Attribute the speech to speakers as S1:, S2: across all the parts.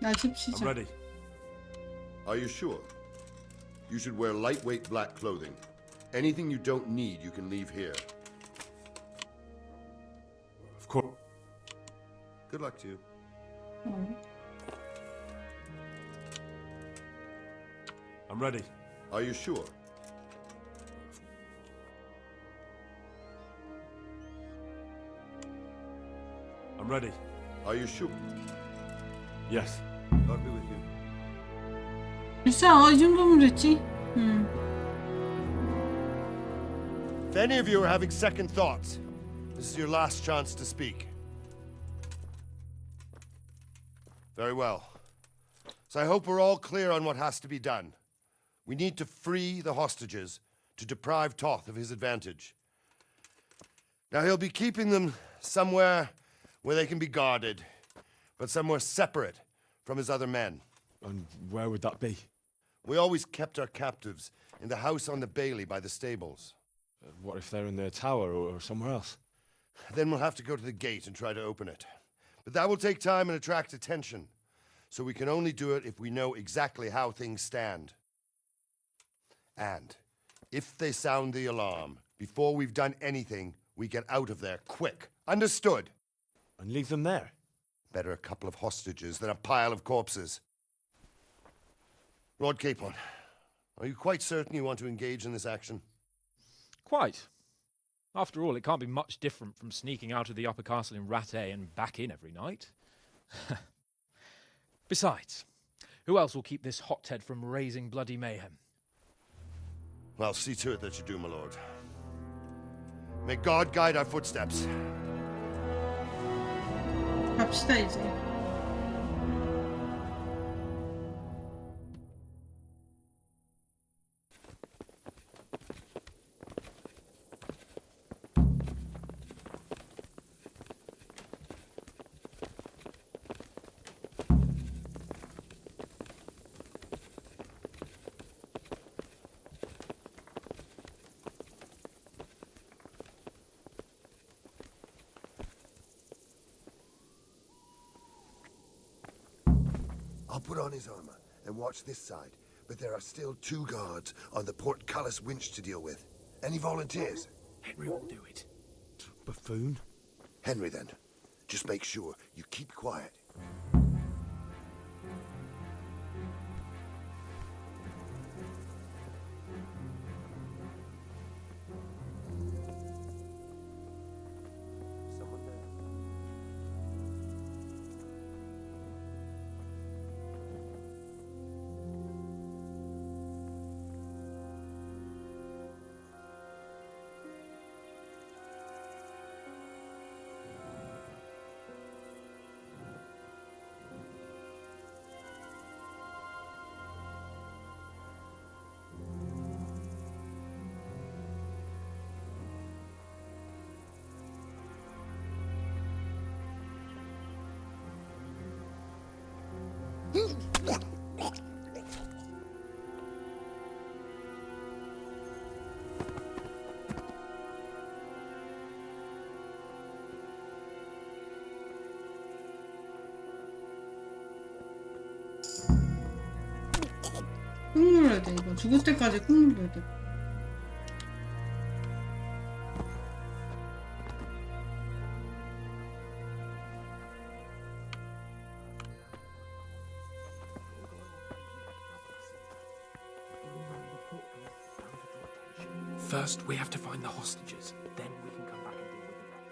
S1: 나집
S2: I'm
S1: 시작.
S2: ready.
S3: Are you sure? You should wear lightweight black clothing. Anything you don't need, you can leave here.
S2: Of course.
S3: Good luck to you.
S1: 어.
S2: I'm ready.
S3: Are you sure?
S2: I'm ready.
S3: Are you sure?
S2: Yes.
S3: God be with you.
S1: 됐어. 이 정도면 됐지.
S4: If any of you are having second thoughts, this is your last chance to speak. Very well. So I hope we're all clear on what has to be done. We need to free the hostages to deprive Toth of his advantage. Now he'll be keeping them somewhere where they can be guarded, but somewhere separate from his other men.
S5: And where would that be?
S4: We always kept our captives in the house on the Bailey by the stables.
S5: What if they're in the tower or somewhere else?
S4: Then we'll have to go to the gate and try to open it. But that will take time and attract attention. So we can only do it if we know exactly how things stand. And if they sound the alarm, before we've done anything, we get out of there quick. Understood?
S5: And leave them there?
S4: Better a couple of hostages than a pile of corpses. Lord Capon, are you quite certain you want to engage in this action?
S6: Quite. After all, it can't be much different from sneaking out of the upper castle in Rattay and back in every night. Besides, who else will keep this hothead from raising bloody mayhem?
S4: Well, see to it that you do, my lord. May God guide our footsteps.
S1: 갑시다 이제.
S7: I'll put on his armor and watch this side, but there are still 2 guards on the portcullis winch to deal with. Any volunteers?
S8: Henry will do it.
S5: Buffoon?
S7: Henry, then. Just make sure you keep quiet.
S4: Someone there.
S1: 꾹 눌러야 돼 이거. 죽을 때까지 꾹 눌러야 돼.
S8: First, we have to find the hostages. Then we can come back and deal with the rest.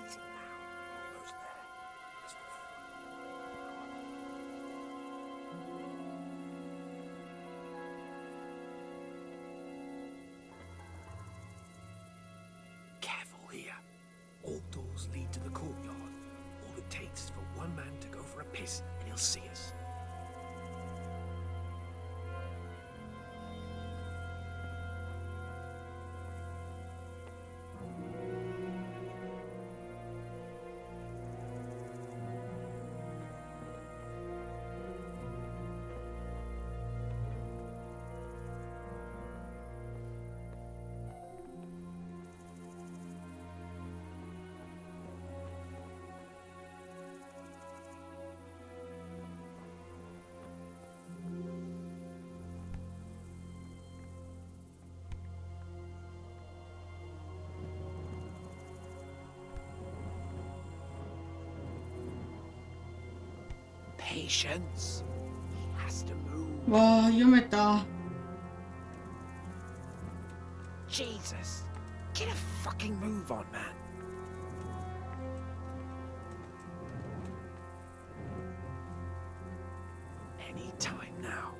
S8: Easy now. Almost there. Let's move forward. Careful here. All doors lead to the courtyard. All it takes is for one man to go for a piss and he'll see us. Patience. He has to move.
S1: 와 위험했다.
S8: Jesus. Get a fucking move on, man. Any time now.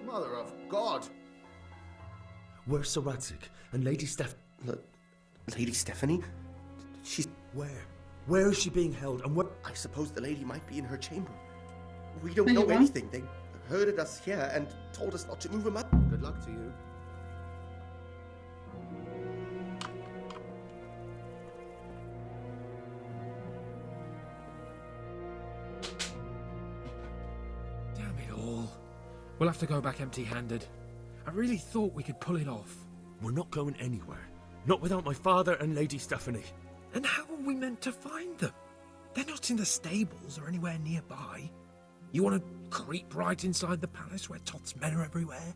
S3: Mother of God!
S9: Where's Sir Radzig and Lady
S10: Lady Stephanie? She's...
S9: Where? Where is she being held, and what?
S10: I suppose the lady might be in her chamber. We don't
S1: There
S10: know
S1: you are.
S10: anything. They herded us here and told us not to move a muscle.
S3: Good luck to you.
S8: Damn it all. We'll have to go back empty-handed. I really thought we could pull it off.
S9: We're not going anywhere. Not without my father and Lady Stephanie.
S8: And how are we meant to find them? They're not in the stables or anywhere nearby. You want to creep right inside the palace where Toth's men are everywhere?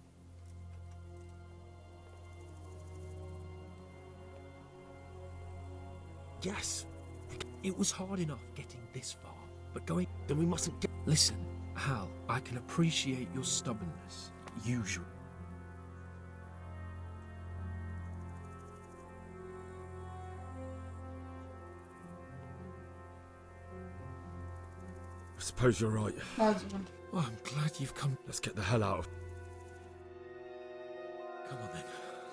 S9: Yes.
S8: It was hard enough getting this far, but going...
S9: Then we mustn't get...
S8: Listen, Hal, I can appreciate your stubbornness. Usual.
S9: I suppose you're right.
S1: 맞아.
S8: Well, I'm glad you've come.
S9: Let's get the hell out of...
S8: Come on then.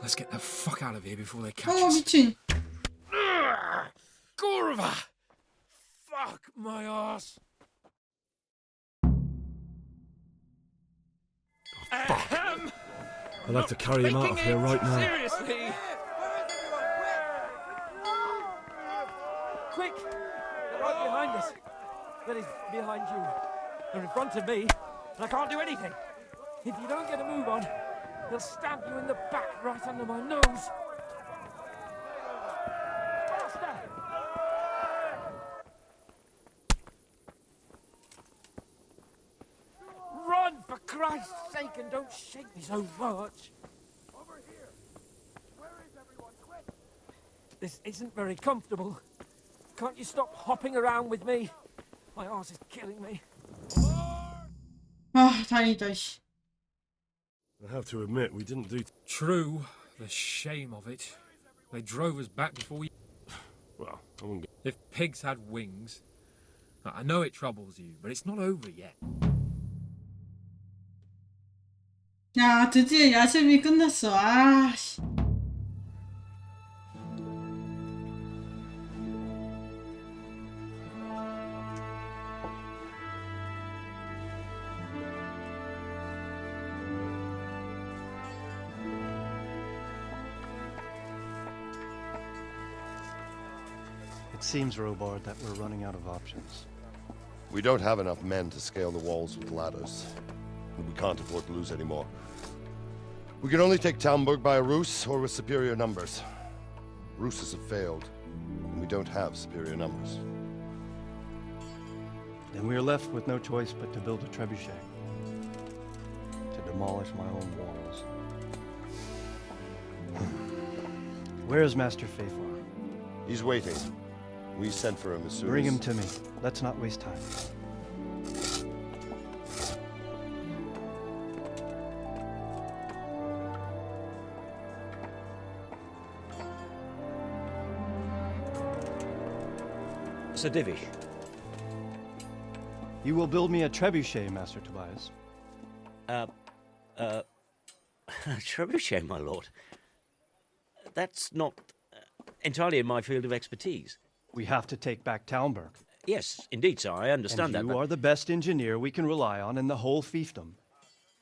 S8: Let's get the fuck out of here before they catch
S1: 어
S8: us.
S1: 미친.
S8: Gorva! Fuck my ass!
S9: Fuck. I'll have to carry him out of here right now.
S8: Seriously!
S11: Quick! They're right behind us. That is, behind you. They're in front of me, and I can't do anything. If you don't get a move on, they'll stab you in the back right under my nose. Faster! Run, for Christ's sake, and don't shake me so much.
S7: Over here! Where is everyone? Quick!
S11: This isn't very comfortable. Can't you stop hopping around with me? My arse is killing me.
S1: 아 다행이다. 씨.
S4: I have to admit, we didn't do...
S8: True, the shame of it. They drove us back before we...
S4: Well, I wouldn't get...
S8: If pigs had wings... I know it troubles you, but it's not over yet.
S1: 야 드디어 야심이 끝났어. 아 씨.
S12: It seems, Robard, that we're running out of options.
S4: We don't have enough men to scale the walls with ladders. And we can't afford to lose any more. We can only take Talmberg by a ruse or with superior numbers. Ruses have failed, and we don't have superior numbers.
S12: Then we are left with no choice but to build a trebuchet. To demolish my own walls. Where is Master Faithful?
S4: He's waiting. We sent for him as soon
S12: Bring
S4: as...
S12: him to me. Let's not waste time.
S13: Sir Divish.
S12: You will build me a trebuchet, Master Tobias.
S13: Trebuchet, my lord. That's not entirely in my field of expertise.
S12: We have to take back Talmberg.
S13: Yes, indeed, sir, I understand that.
S12: You are the best engineer we can rely on in the whole fiefdom.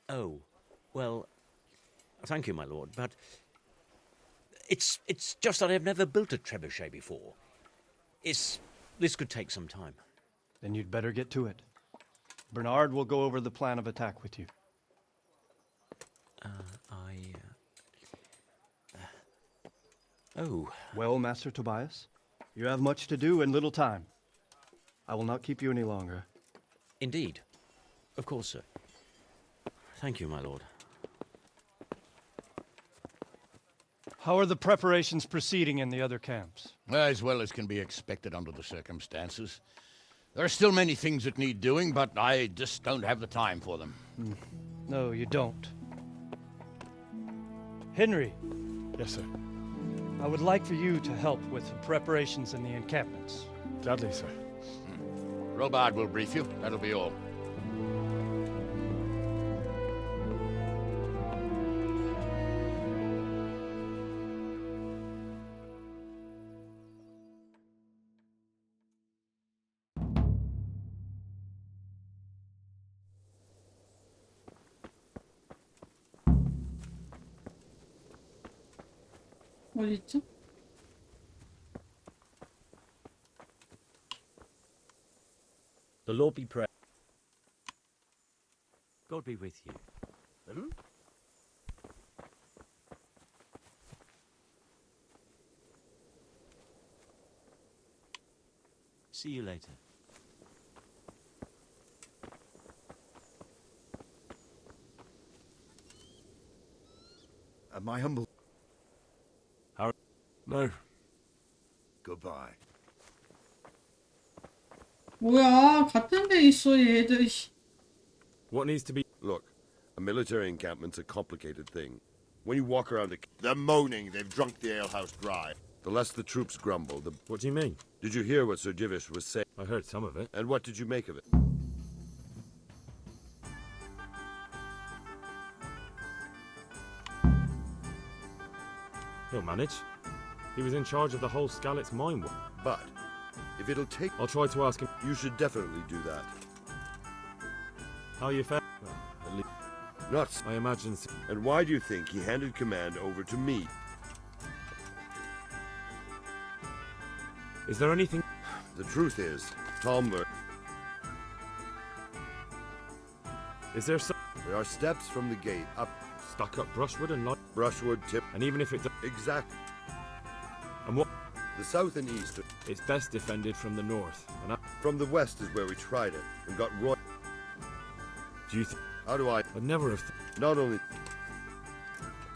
S13: Oh, well, thank you, my lord, but it's just that I've never built a trebuchet before. This could take some time.
S12: Then you'd better get to it. Bernard will go over the plan of attack with you.
S13: Oh.
S12: Well, Master Tobias, you have much to do and little time. I will not keep you any longer.
S13: Indeed. Of course, sir. Thank you, my lord.
S12: How are the preparations proceeding in the other camps?
S14: As well as can be expected under the circumstances. There are still many things that need doing, but I just don't have the time for them.
S12: No, you don't. Henry.
S5: Yes, sir.
S12: I would like for you to help with the preparations in the encampments.
S5: Gladly, sir.
S14: Robard will brief you. That'll be all.
S1: 어딨죠?
S13: The Lord be praised. God be with you. See you later.
S7: My humble...
S2: How? No.
S7: Goodbye.
S1: 뭐야, 같은 데 있어, 얘들.
S2: What needs to be...
S3: Look, a military encampment's a complicated thing. When you walk around they're moaning they've drunk the alehouse dry. The less the troops grumble, the...
S2: What do you mean?
S3: Did you hear what Sir Divish was saying?
S2: I heard some of it.
S3: And what did you make of it?
S2: He'll manage. He was in charge of the whole Skalitz mine work.
S3: But, if it'll take...
S2: I'll try to ask him.
S3: You should definitely do that.
S2: How you felt? Well, at least...
S3: Not...
S2: I imagine...
S3: And why do you think he handed command over to me?
S2: Is there anything...
S3: The truth is, Talmberg...
S2: Is there some...
S3: There are steps from the gate up...
S2: Stuck up brushwood and light...
S3: Brushwood tip...
S2: And even if it...
S3: Exactly.
S2: And what...
S3: The south and east...
S2: It's best defended from the north. And
S3: from the west is where we tried it, and got Roy...
S2: Do you think...
S3: How do I...
S2: I'd never have...
S3: Not only...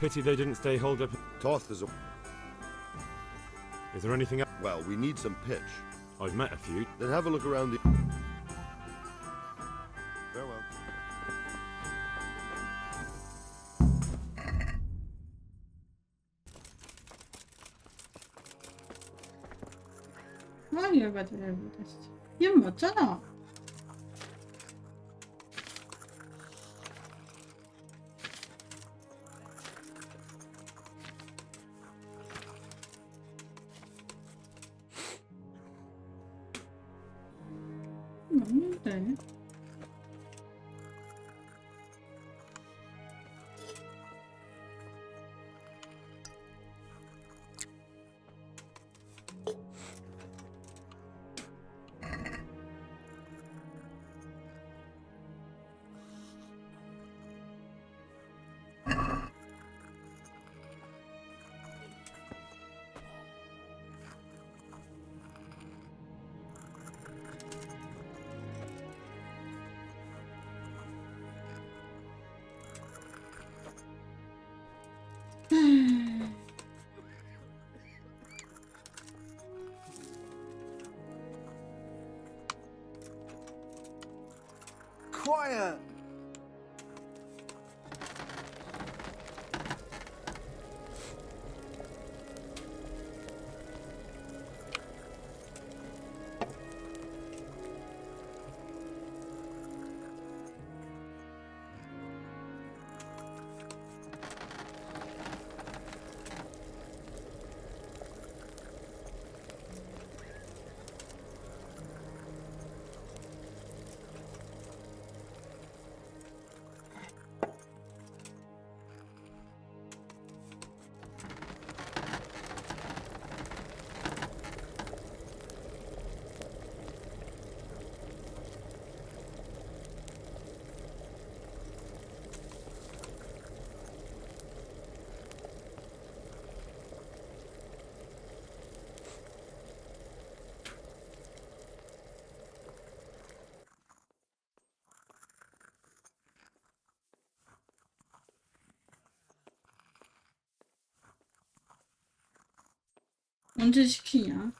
S2: Pity they didn't stay holed up...
S3: Toth is a...
S2: Is there anything else?
S3: Well, we need some pitch.
S2: I've met a few.
S3: Then have a look around the... Farewell.
S1: 얘가 잘못했어. 얘 맞잖아. 맞는데.
S10: Quiet!
S1: 언제 시키냐?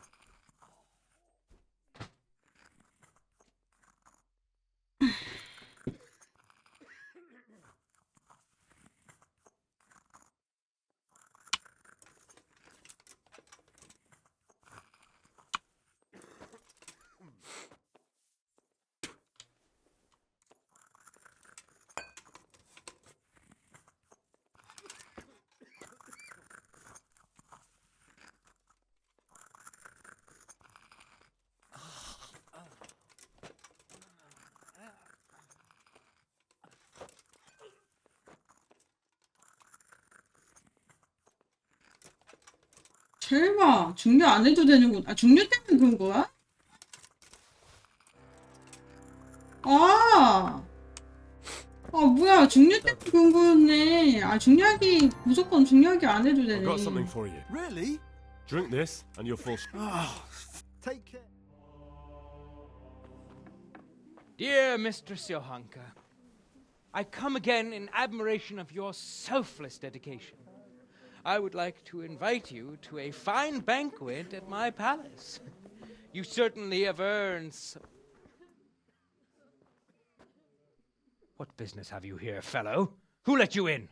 S1: 설마 중류 안 해도 되는구나. 아, 중류 때문에 그런 거야? 아, 뭐야, 중류 때문에 그런 거였네. 아, 중류하기 무조건 중류하기 안 해도 되네.
S2: I've got something for you.
S9: Really?
S2: Drink this, and you're full.
S9: Take care.
S15: Dear Mistress Johanka, I come again in admiration of your selfless dedication. I would like to invite you to a fine banquet at my palace. You certainly have earned What business have you here, fellow? Who let you in?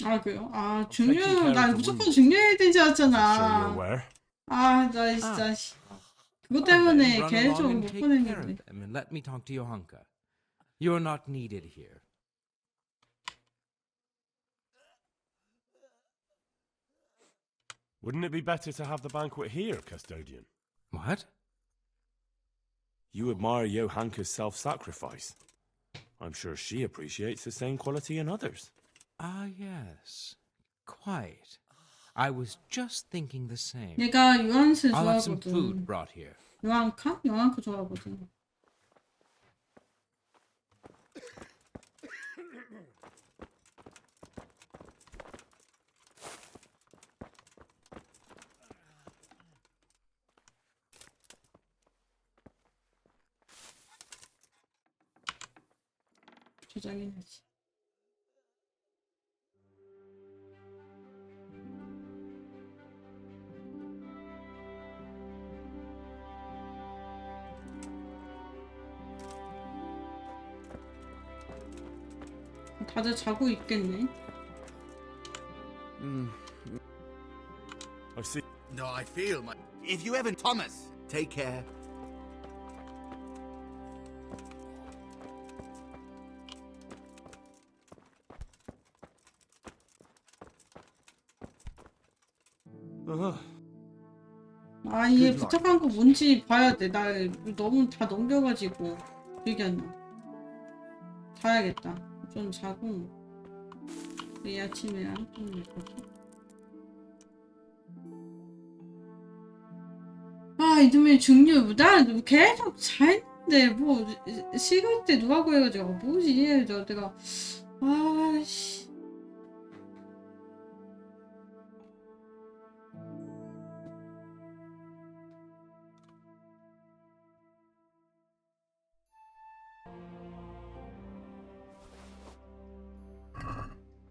S1: 아, 그래요? 아, 중류, 나 무조건 중류해야 되지 않았잖아. 아, 나 진짜, 그것 때문에 계속 못 보냈는데.
S8: And let me talk to Johanka. You're not needed here.
S2: Wouldn't it be better to have the banquet here, custodian?
S8: What?
S5: You admire Johanka's self-sacrifice. I'm sure she appreciates the same quality in others.
S8: Ah, yes. Quite. I was just thinking the same.
S1: 얘가 유한스
S8: I'll have some
S1: 좋아하거든.
S8: food brought here.
S1: 요한카? 요한카 좋아하거든. 저장해야지. 다들 자고 있겠네.
S2: I see.
S7: No, I feel my... If you ever... Thomas, take care.
S1: 아, 얘 부탁한 거 뭔지 봐야 돼. 나 너무 다 넘겨가지고 기억이 안 나. 자야겠다. 좀 자고 내일 아침에 좀 먹고. 아, 이놈의 중류. 나 계속 자는데 뭐 식을 때 누가고 해가지고 뭐지? 내가 아씨.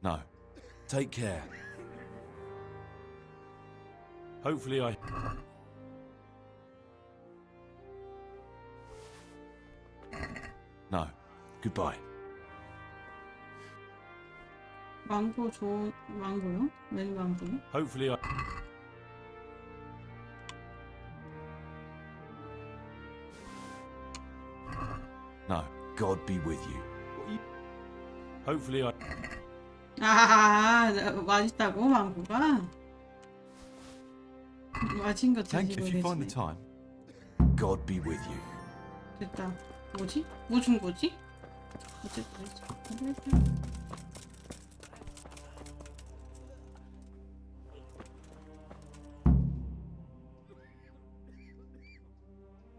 S5: No. Take care.
S2: Hopefully I...
S5: No. Goodbye.
S1: 망고 망고요? 웬 망고요?
S2: Hopefully I...
S5: No. God be with you.
S2: Hopefully I...
S1: 맛있다고 망고가? 맛인 거
S5: Thank you if you find
S1: 드시고
S5: the time. God be with you.
S1: 됐다. 뭐지? 뭐 준 거지? 어쨌든.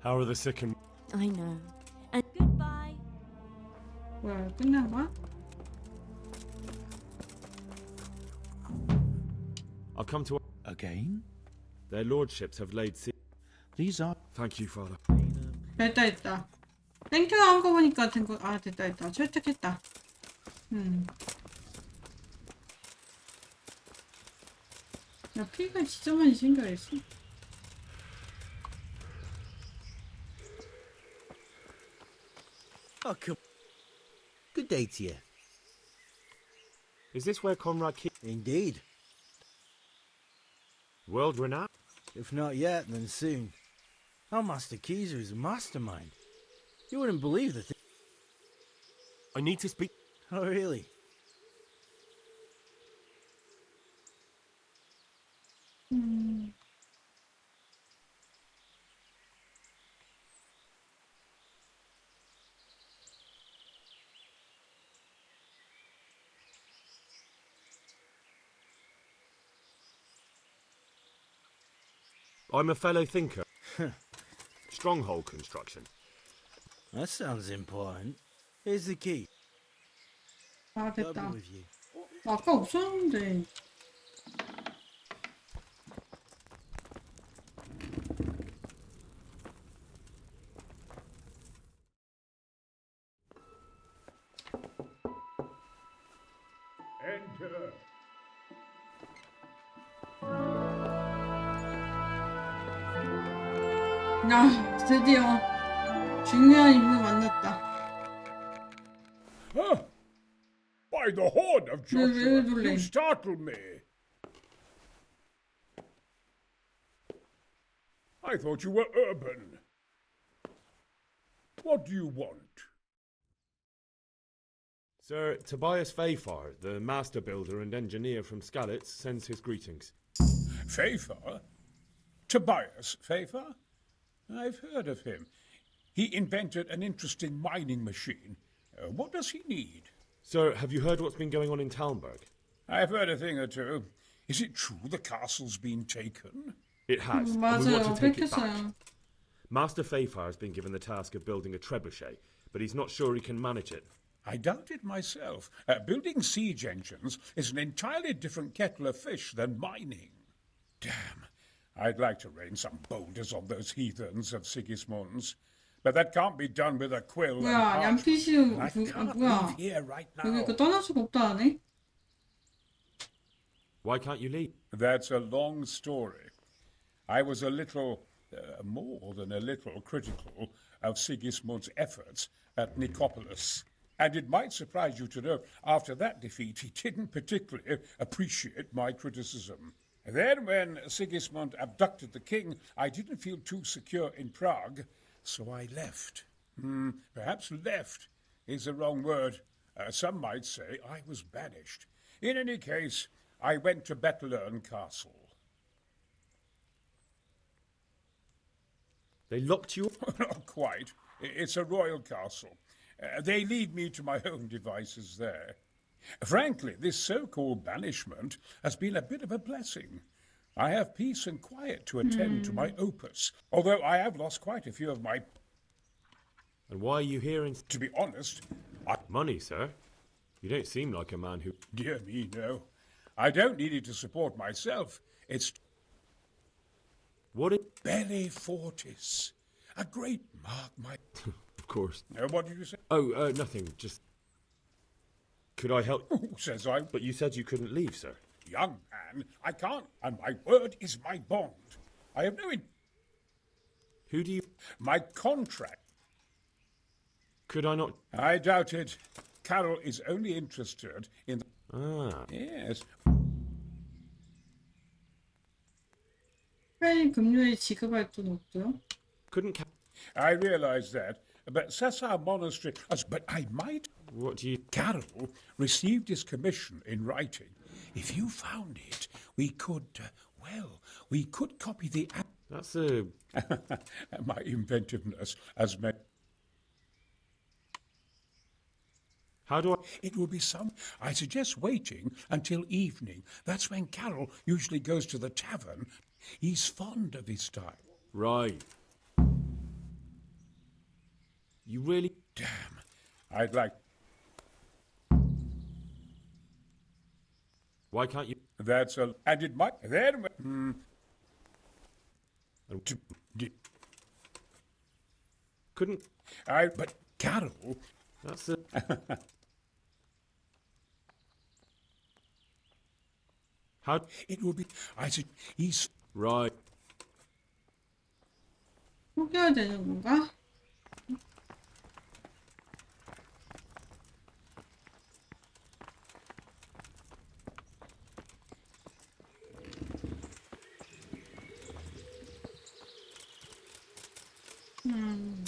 S2: How are the sick and...
S16: I know. And goodbye.
S1: 뭐야, 끝난 거야?
S2: I'll come to...
S5: Again?
S2: Their lordships have laid siege.
S5: These are...
S2: Thank you, father.
S1: 됐다. 땡큐 한 거 보니까 된 거. 아, 됐다. 철택했다. 나 피가 진짜 많이 생겨있어.
S17: Oh, come. Good day to you.
S2: Is this where Conrad Key...
S17: Indeed.
S2: World renowned?
S17: If not yet, then soon. Our Master Keyser is a mastermind. You wouldn't believe the thing.
S2: I need to speak...
S17: Oh, really?
S2: I'm a fellow thinker. Stronghold construction.
S17: That sounds important. Here's the key.
S1: 아, 됐다.
S17: Double with you.
S1: 아까 없었는데.
S18: Enter.
S1: 아, 드디어 중요한 인물 만났다.
S18: Huh? By the horn of Joshua, you startled me. I thought you were urban. What do you want?
S2: Sir, Tobias Fafar, the master builder and engineer from Skalitz, sends his greetings.
S18: Fafar? Tobias Fafar? I've heard of him. He invented an interesting mining machine. What does he need?
S2: Sir, have you heard what's been going on in Talmberg?
S18: I've heard a thing or two. Is it true the castle's been taken?
S2: It has, and we
S1: 맞아요.
S2: want to take it back.
S1: 뺏겼어요.
S2: Master Fafar has been given the task of building a trebuchet, but he's not sure he can manage it.
S18: I doubt it myself. Building siege engines is an entirely different kettle of fish than mining. Damn. I'd like to rain some boulders on those heathens of Sigismund's. But that can't be done with a quill
S1: 뭐야,
S18: and
S1: 얀피시
S18: I can't leave here right now.
S1: 여기 그 떠날 수가 없다 하네.
S2: Why can't you leave?
S18: That's a long story. I was a little, more than a little, critical of Sigismund's efforts at Nicopolis. And it might surprise you to know, after that defeat, he didn't particularly appreciate my criticism. Then, when Sigismund abducted the king, I didn't feel too secure in Prague, so I left. Perhaps left is the wrong word. Some might say I was banished. In any case, I went to Bettelern Castle.
S2: They locked you
S18: up? Not quite. It's a royal castle. They leave me to my own devices there. Frankly, this so-called banishment has been a bit of a blessing. I have peace and quiet to attend to my opus, although I have lost quite a few of my...
S2: And why are you here in...
S18: To be honest,
S2: Money, sir? You don't seem like a man who...
S18: Dear me, no. I don't need it to support myself. It's...
S2: What is...
S18: Belli Fortis. A great mark, my...
S2: Of course.
S18: What did you say?
S2: Oh, nothing. Just... Could I help?
S18: Who says I...
S2: But you said you couldn't leave, sir.
S18: Young man, I can't, and my word is my bond. I have no...
S2: Who do you...
S18: My contract.
S2: Could I not...
S18: I doubt it. Carol is only interested in...
S2: Ah.
S18: Yes.
S1: 스페인 금요일 지급할 돈 없고요.
S2: Couldn't...
S18: I realize that, but Cesar Monastery... But I might...
S2: What do you...
S18: Carol received his commission in writing. If you found it, we could, we could copy the...
S2: That's a...
S18: My inventiveness has meant...
S2: How do I...
S18: It will be some... I suggest waiting until evening. That's when Carol usually goes to the tavern. He's fond of his style.
S2: Right. You really...
S18: Damn. I'd like...
S2: Why can't you...
S18: That's a... And it might... Then...
S2: Couldn't...
S18: But Carol...
S2: That's a... How?
S18: It will be. I said, he's.
S2: Right.
S1: 포기해야 되는 건가? 음.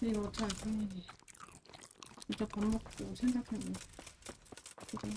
S1: 이거 어떡하지? 진짜 밥 먹고 생각해보. 그래.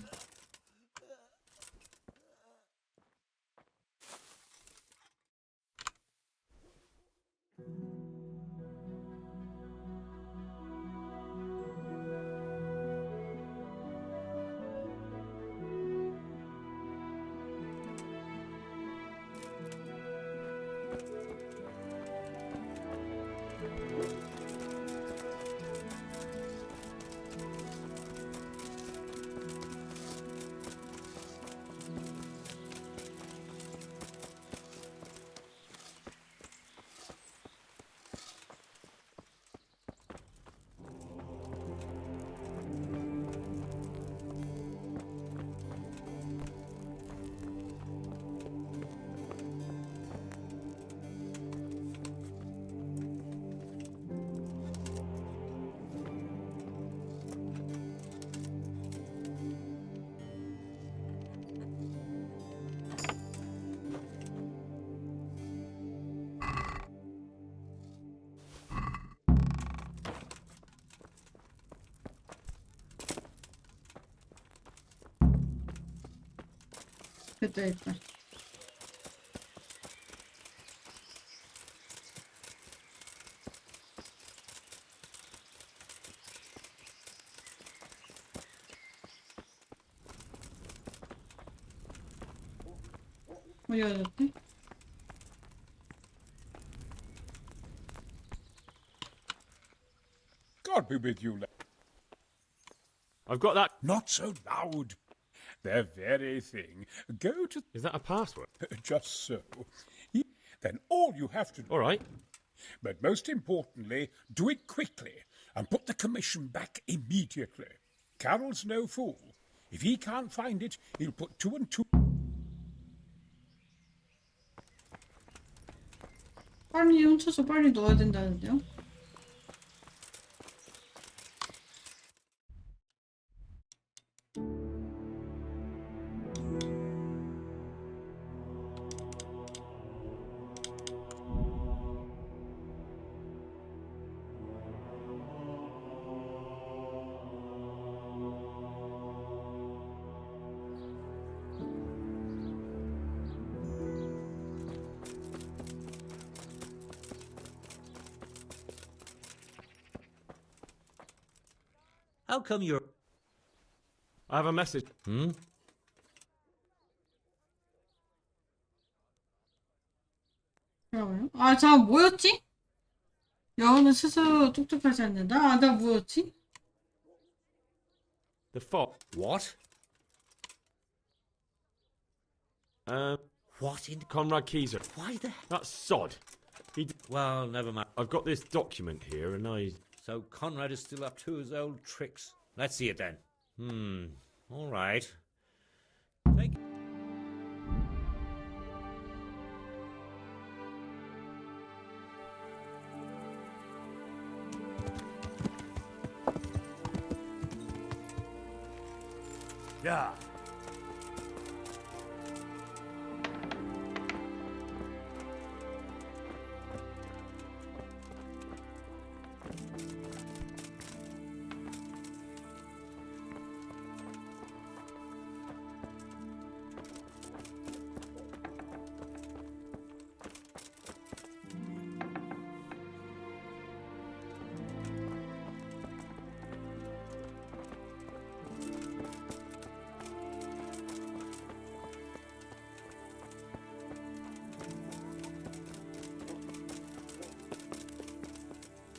S1: 됐다 됐다. 어디 가졌지?
S18: God be with you.
S2: I've got that.
S18: Not so loud. The very thing. Go to.
S2: Is that a password?
S18: Just so. Then all you have to do.
S2: All right.
S18: But most importantly, do it quickly and put the commission back immediately. Carroll's no fool. If he can't find it, he'll put 2 and 2.
S1: 빨리 훔쳐서 빨리 넣어야 된다는데요?
S13: How come you're...
S2: I have a message.
S1: 그러고요. 아, 저 뭐였지? 영어는 스스로 똑똑하지 않는다? 아, 나 뭐였지?
S2: The fox.
S13: What? What in...
S2: Conrad Keyser.
S13: Why the...
S2: That sod.
S13: Well, never mind.
S2: I've got this document here and I...
S13: So Conrad is still up to his old tricks. Let's see it then. All right. Take...
S4: Yeah.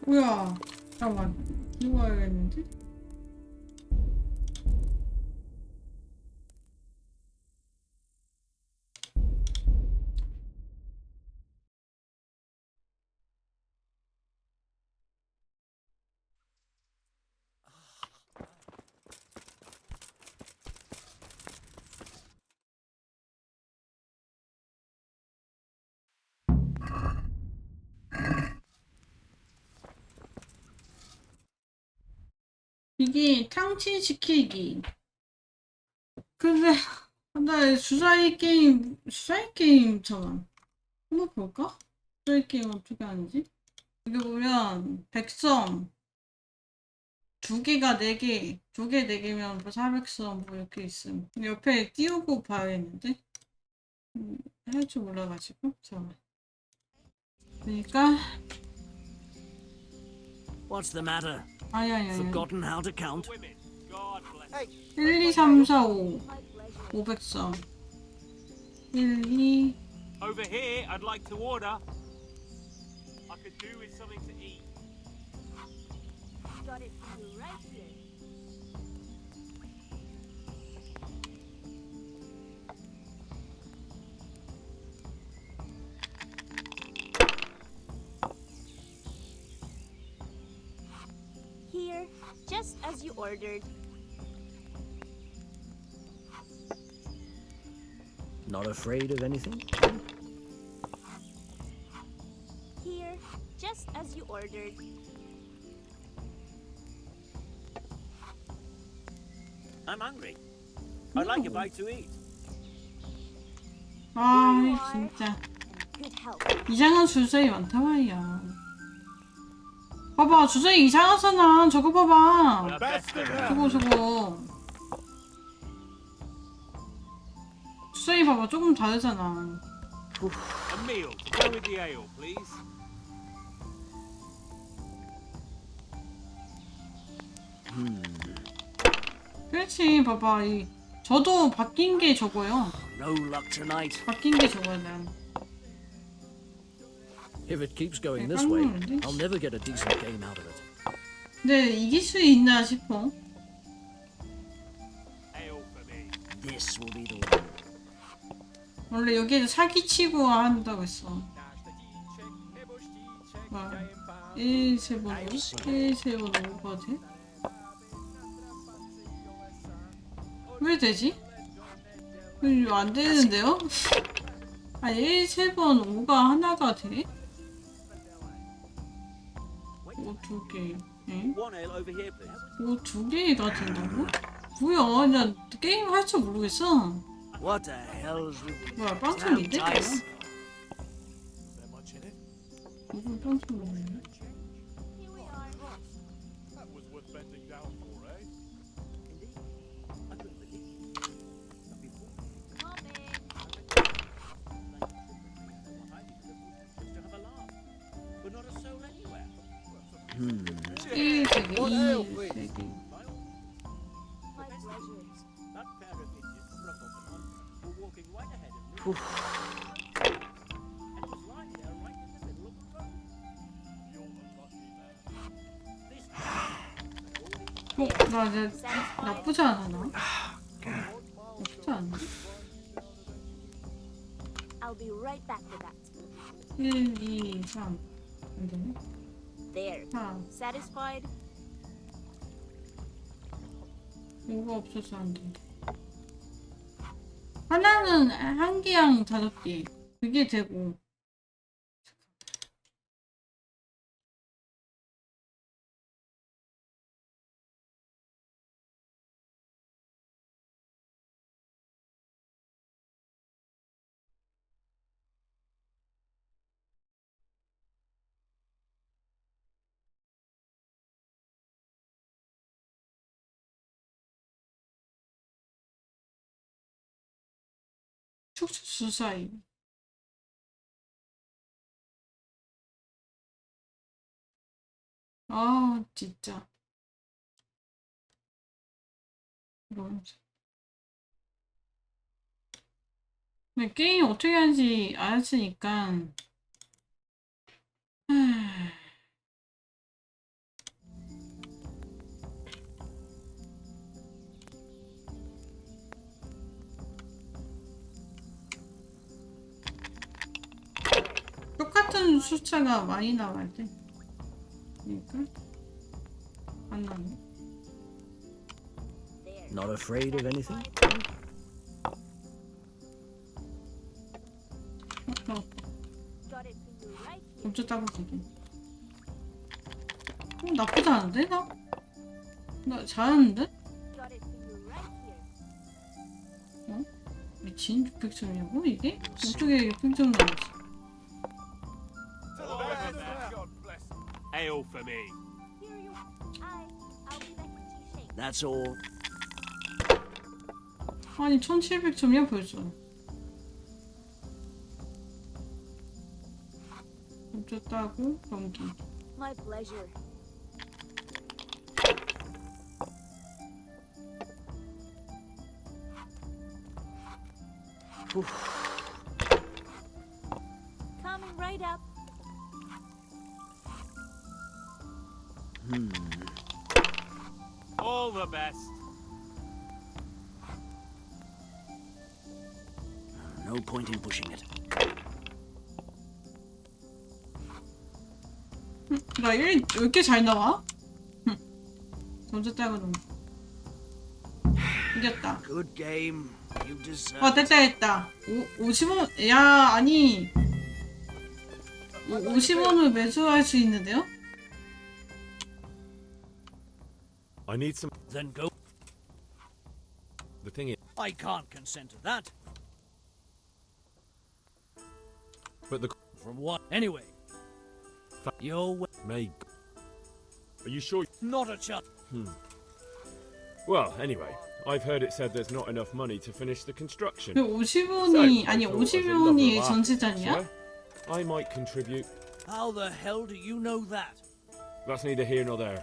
S1: 뭐야? 잠깐만. 이거 와야겠는데? 이게 탕진시키기. 근데 나 주사위 게임 잠깐 한번 볼까? 주사위 게임 어떻게 하는지? 여기 보면 백섬 두 개가 네 개, 두 개 네 개면 뭐 400섬 뭐 이렇게 있음. 옆에 띄우고 봐야겠는데? 할 줄 몰라가지고 잠깐. 그러니까
S19: What's the matter?
S1: 아니.
S19: Forgotten how to count?
S1: 1, 2, 3, 4, 5 500섬 1, 2
S11: Over here, I'd like to order. I could do with something to eat.
S16: Got it for you right here. Here, just as you ordered.
S19: Not afraid of anything?
S16: Here, just as you ordered.
S13: I'm hungry. I'd like a bite to eat.
S1: 아 진짜
S16: Good help.
S1: 이상한 주사위 많다 말이야. 봐봐 주사위 이상하잖아. 저거 봐봐. 저거 주사위 봐봐 조금 다르잖아.
S11: A meal to go with the ale, please.
S1: 그렇지 봐봐 저도 바뀐 게 저거요.
S19: No luck tonight.
S1: 바뀐 게 저거야 난.
S19: If it keeps going this way, I'll never get a decent game out of it.
S1: 근데 이길 수 있나 싶어.
S19: This will be the one.
S1: 원래 여기에서 사기치고 한다고 했어. 1, 3번 5? 1, 3번 5가 돼? 왜 되지? 이거 안 되는데요? 아니 1, 3번 5가 하나가 돼? 5 두 개. 응? 5 두 개가 된다고? 뭐야? 나 게임 할 줄 모르겠어.
S19: What the hell's with
S1: 뭐야 빵점인데?
S19: dice?
S1: 무슨 빵점이야? 일, 세 개, 이, 세 개. 나 이제 나쁘지 않아 나? 나쁘지 않아?
S16: I'll be right back with that.
S1: 1, 2, 3 안 되네?
S16: There.
S1: 4
S16: Satisfied?
S1: 5가 없어서 안 돼. 하나는 한 개랑 5개 그게 되고 촉촉 주사위 아 진짜 이런 근데 게임 어떻게 하는지 알았으니까 큰 숫자가 많이 나와야 돼. 그러니까 안 나네.
S19: Not afraid of anything?
S1: 엄청 따뜻하게. 나쁘지 않은데? 나 잘하는데? 어? 미친 600점이냐고 이게? 어떻게 600점 나오지?
S5: Ale for me.
S19: That's all.
S1: 아니 1700점이야 벌써. 어쩌다고 경기.
S16: My pleasure. Coming right up.
S5: All the best.
S19: No point in pushing it.
S1: 나 1, 왜 이렇게 잘 나와? 던졌다가 너무 이겼다.
S19: Good game. You deserve.
S1: 됐다. 50원. 야, 아니 50원을 매수할 수 있는데요?
S2: I need some.
S19: Then go.
S2: The thing is,
S19: I can't consent to that.
S2: but the
S19: From what? Anyway. Your
S2: May. Are you sure?
S19: Not a chance.
S2: Well, anyway, I've heard it said there's not enough money to finish the construction.
S1: 50원이 아니
S2: I thought as a
S1: 50원이
S2: lover of
S1: 전세자냐?
S2: architecture, I might contribute.
S19: How the hell do you know that?
S2: That's neither here nor there.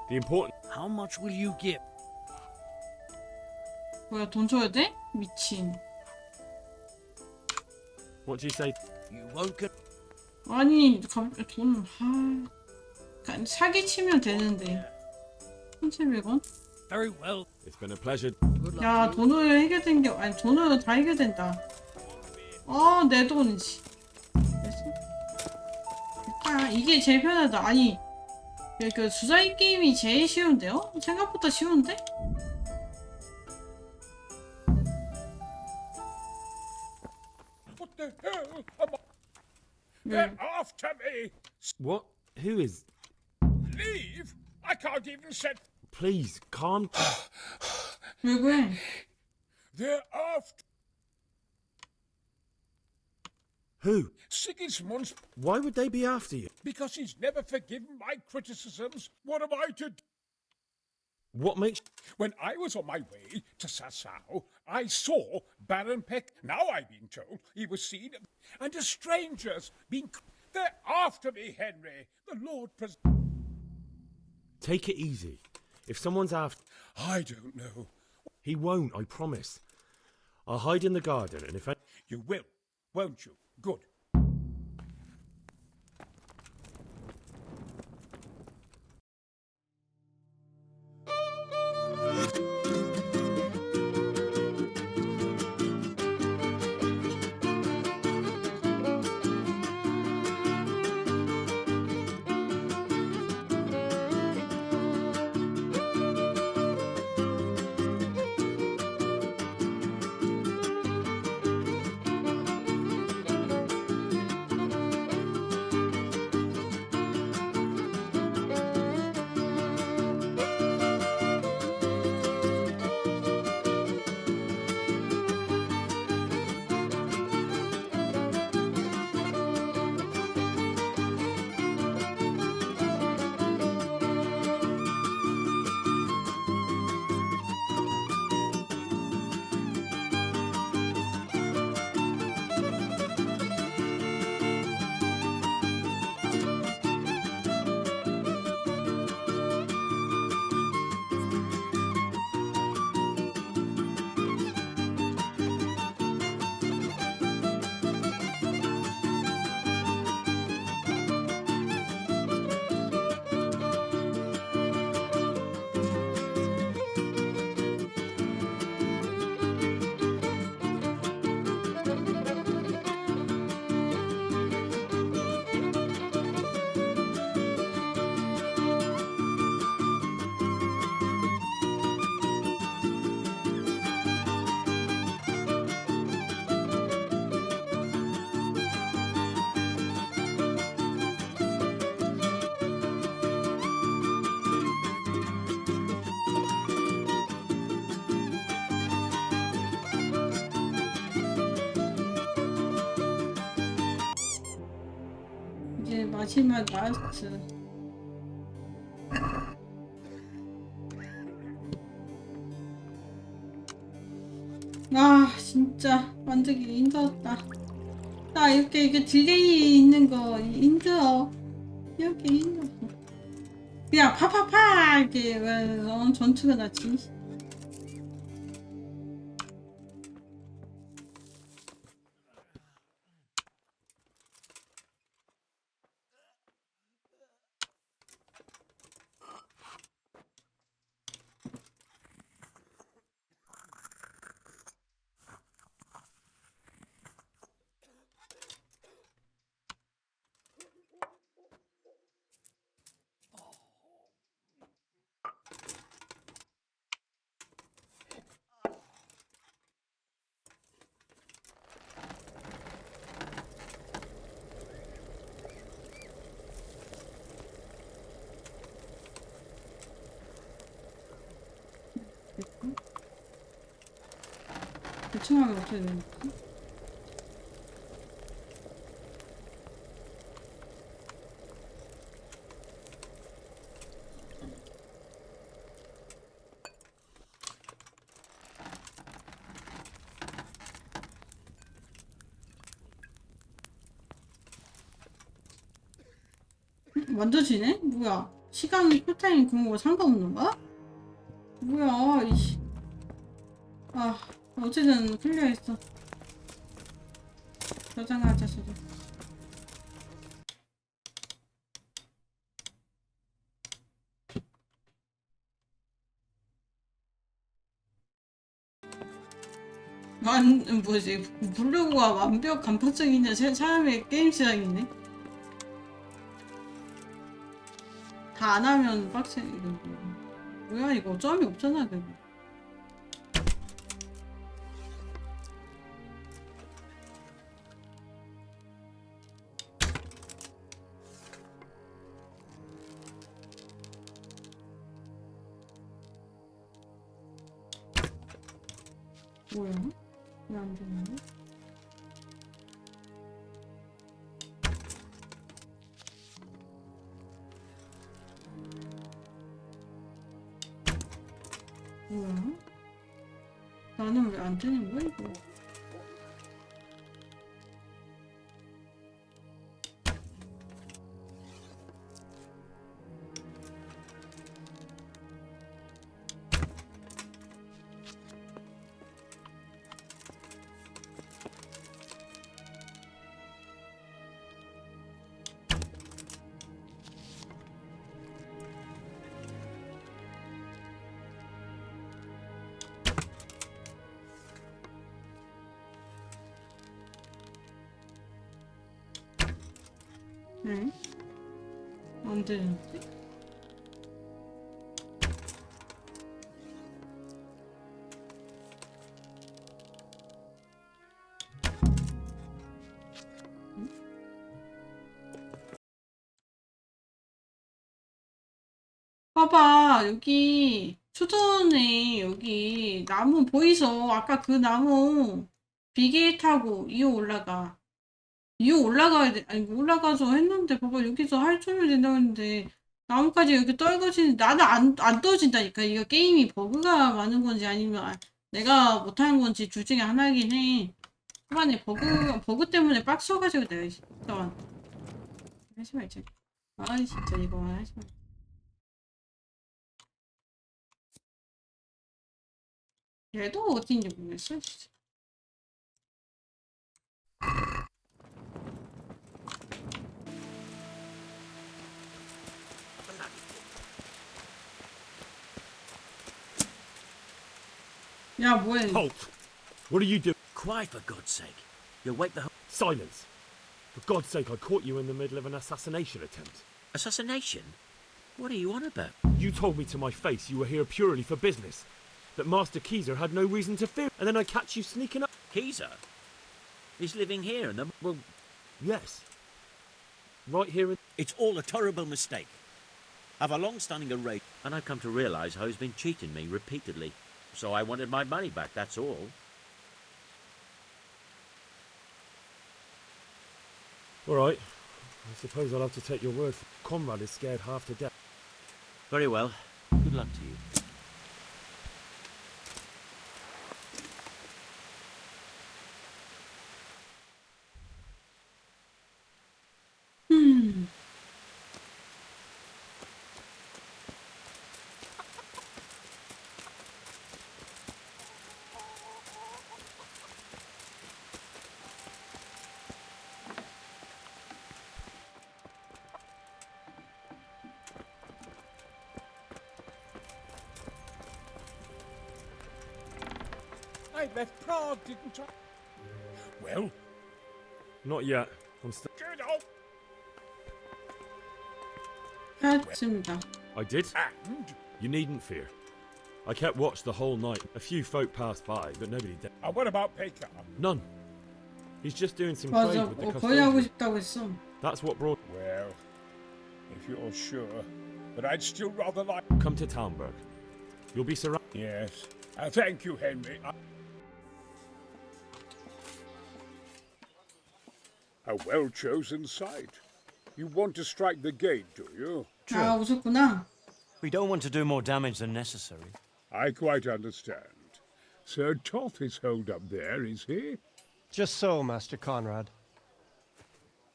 S2: The important.
S19: How much will you give?
S1: 뭐야 돈 줘야 돼? 미친.
S2: What do you say?
S19: You won't get.
S1: 아니 돈 사기 치면 되는데 1,700원?
S19: Very well.
S2: It's been a pleasure.
S1: 야 돈으로 해결된 게 아니 돈으로 다 해결된다. 내 돈이지. 됐다. 이게 제일 편하다. 아니 그 주사위 게임이 제일 쉬운데요? 생각보다 쉬운데?
S18: What the hell am I? They're after me!
S2: What? Who is?
S18: Leave? I can't even set.
S2: Please, calm.
S1: 왜 그래?
S18: They're after.
S2: Who?
S18: Sigismund's.
S9: Why would they be after you?
S18: Because he's never forgiven my criticisms. What am I to do?
S2: What makes?
S18: When I was on my way to Sasau, I saw Baron Peck. Now I've been told he was seen, and a stranger's been. They're after me, Henry. The Lord
S2: Take it easy. If someone's after,
S18: I don't know.
S2: he won't. I promise. I'll hide in the garden, and if I.
S18: You will, won't you? Good.
S1: 이제 마지막 라스트. 아 진짜 만들기 힘들었다. 나 이렇게 딜레이 있는 거 힘들어. 이렇게 힘들어. 그냥 파파파 이렇게 전투가 나지. 대충 하면 어떻게 되는 거지? 만져지네? 뭐야? 시간 쿨타임 그런 거 상관없는 거야? 뭐야, 이씨. 아, 어쨌든 클리어했어. 저장하자, 저장. 뭐지? 블로그가 완벽 간파적이냐? 사람의 게임 시장이네? 다 안 하면 빡세, 이거. 뭐야, 이거 점이 없잖아, 그거. 뭐야? 왜 안 되는데? 뭐야? 나는 왜 안 되는 거야, 이거? 응? 안 되는데? 봐봐, 여기 수도네. 여기 나무 보이죠? 아까 그 나무 비계 타고 이어 올라가. 이어 올라가야 돼. 아니 올라가서 했는데 봐봐, 여기서 할 줄을 된다고 했는데 나무까지 이렇게 떨궈지는. 나는 안 떨어진다니까. 이거 게임이 버그가 많은 건지 아니면 내가 못하는 건지 둘 중에 하나긴 해. 초반에 버그 때문에 빡쳐가지고 내가 잠깐만 하지 말자. 아 진짜 이거 하지 마. 얘도 어딘지 모르겠어 진짜. 야 뭐해?
S2: Halt! What are you doing?
S13: Quiet, for God's sake. You'll wake the whole...
S2: Silence! For God's sake, I caught you in the middle of an assassination attempt.
S13: Assassination? What are you on about?
S2: You told me to my face you were here purely for business. That Master Keezer had no reason to fear. And then I catch you sneaking up.
S13: Keezer? He's living here in the...
S2: Well, yes. Right here in...
S13: It's all a terrible mistake. I've a long-standing array, and I've come to realise how he's been cheating me repeatedly. So I wanted my money back, that's all.
S2: Alright. I suppose I'll have to take your word for it. Conrad is scared half to death.
S13: Very well. Good luck to you.
S18: I left Prague, didn't I? Well?
S2: Not yet. I'm still.
S18: Get out!
S1: 했습니다.
S2: I did?
S18: And?
S2: You needn't fear. I kept watch the whole night. A few folk passed by, but nobody did.
S18: What about Pekka?
S2: None. He's just doing some
S1: 맞아.
S2: trade with the
S1: 거의 하고
S2: custodian.
S1: 싶다고 했어.
S2: That's what brought.
S18: Well, if you're sure, but I'd still rather like.
S2: Come to Talmberg. You'll be surrounded.
S18: Yes. Thank you, Henry. A well-chosen site. You want to strike the gate, do you?
S1: 아, 웃었구나.
S13: We don't want to do more damage than necessary.
S18: I quite understand. Sir Toth is holed up there, is he?
S12: Just so, Master Conrad.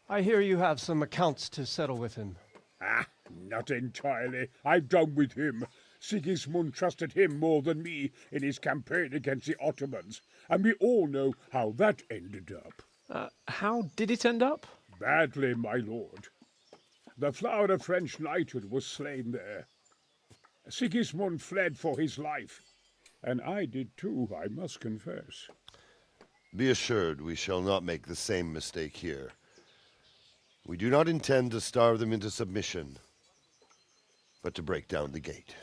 S12: I hear you have some accounts to settle with him.
S18: Not entirely. I've done with him. Sigismund trusted him more than me in his campaign against the Ottomans, and we all know how that ended up.
S12: How did it end up?
S18: Badly, my lord. The flower of French knighthood was slain there. Sigismund fled for his life, and I did too, I must confess.
S4: Be assured we shall not make the same mistake here. We do not intend to starve them into submission, but to break down the gate.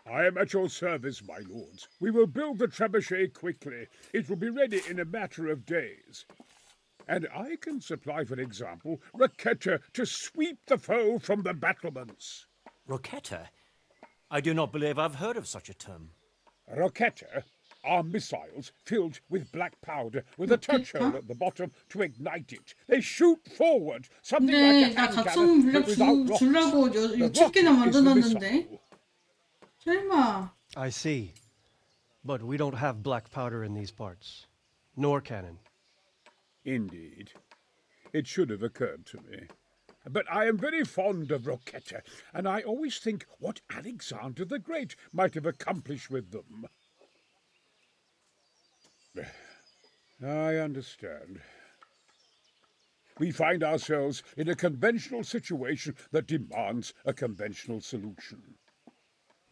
S18: I am at your service, my lords. We will build the trebuchet quickly. It will be ready in a matter of days. And I can supply, for example, Raketa to sweep the foe from the battlements.
S13: Raketa? I do not believe I've heard of such a term.
S18: Raketa are missiles filled with black powder with a touch hole at the bottom to ignite it. They shoot forward, something like a
S1: 나
S18: hand
S1: 각성
S18: cannon,
S1: 블랙
S18: but without rocks.
S1: 주려고
S18: The
S1: 6개나
S18: rocket is the
S1: 만들었는데.
S18: missile.
S1: 설마.
S12: I see. But we don't have black powder in these parts. Nor cannon.
S18: Indeed. It should have occurred to me. But I am very fond of Roketa, and I always think what Alexander the Great might have accomplished with them. I understand. We find ourselves in a conventional situation that demands a conventional solution.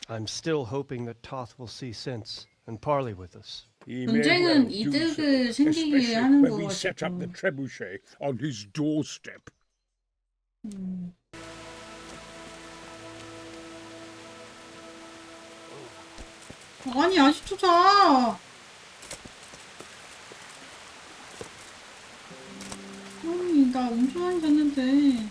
S12: I'm still hoping that Toth will see sense and parley with us.
S18: He may well
S1: 전쟁은
S18: do so,
S1: 이득을 생기기 위해
S18: especially
S1: 하는
S18: when we set up the
S1: 거가지고.
S18: trebuchet on his doorstep.
S1: 아니 아직도 자. 아니 나 엄청 많이 잤는데.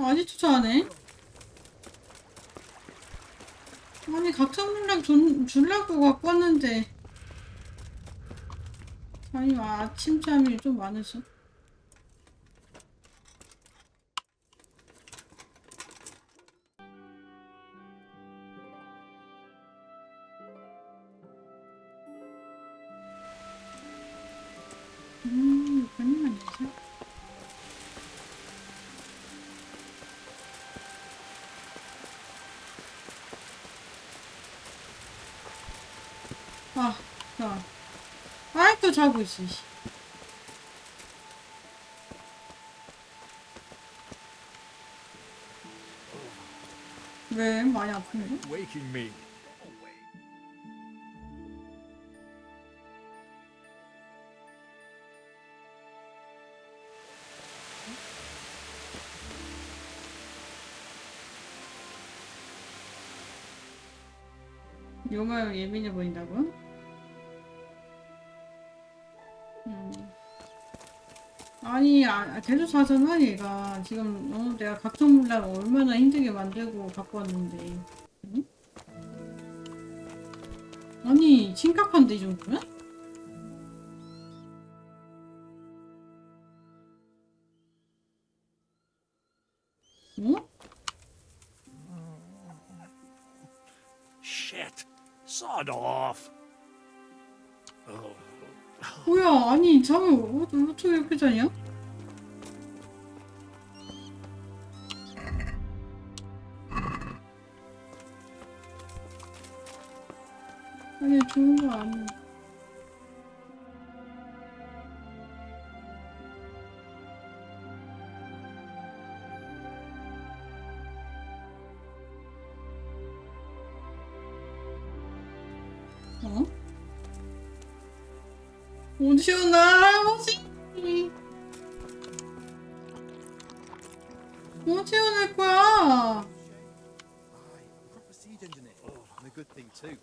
S1: 아직도 자네? 아니 각성물량 주려고 갖고 왔는데. 아니 아침잠이 좀 많으셔. 이거는 아니지. 아, 자. 아이고 자고 있어. 왜 많이 아픈데?
S18: Waking me.
S1: 요마요 예민해 보인다고요? 아니 대조사잖아 얘가. 지금 내가 각성물량 얼마나 힘들게 만들고 갖고 왔는데. 응? 아니 심각한데 이 정도면? 어?
S14: Shit. Sod off.
S1: 뭐야 아니 잠을 어떻게 이렇게 자냐? 아니 좋은 거 아니야. 어? 언제 오나? 언제 오날 거야?
S20: Proper siege engineer, and a good thing too.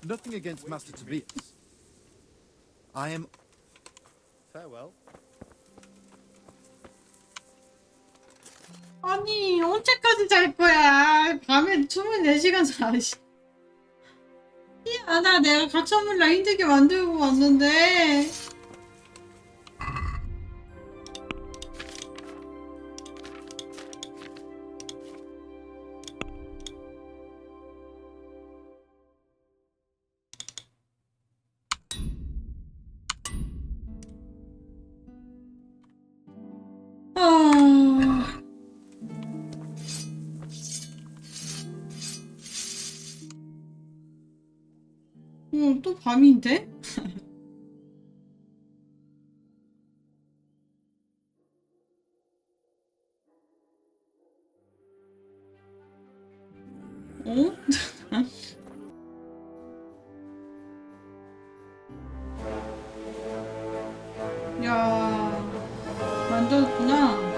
S20: Nothing against Master Tobias. I am. Farewell.
S1: 아니 언제까지 잘 거야? 밤에 24시간 자. 나 내가 각성물량 힘들게 만들고 왔는데. 또 밤인데? 어? 야, 만들었구나.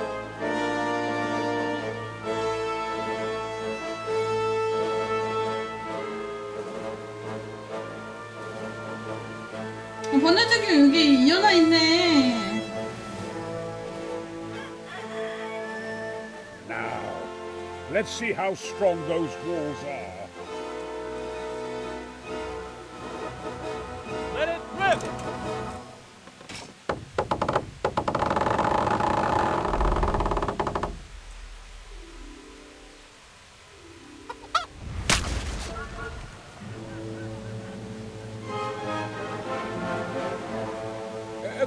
S1: 번뇌적인 여기 이어나 있네.
S18: Now, let's see how strong those walls are.
S11: Let it rip!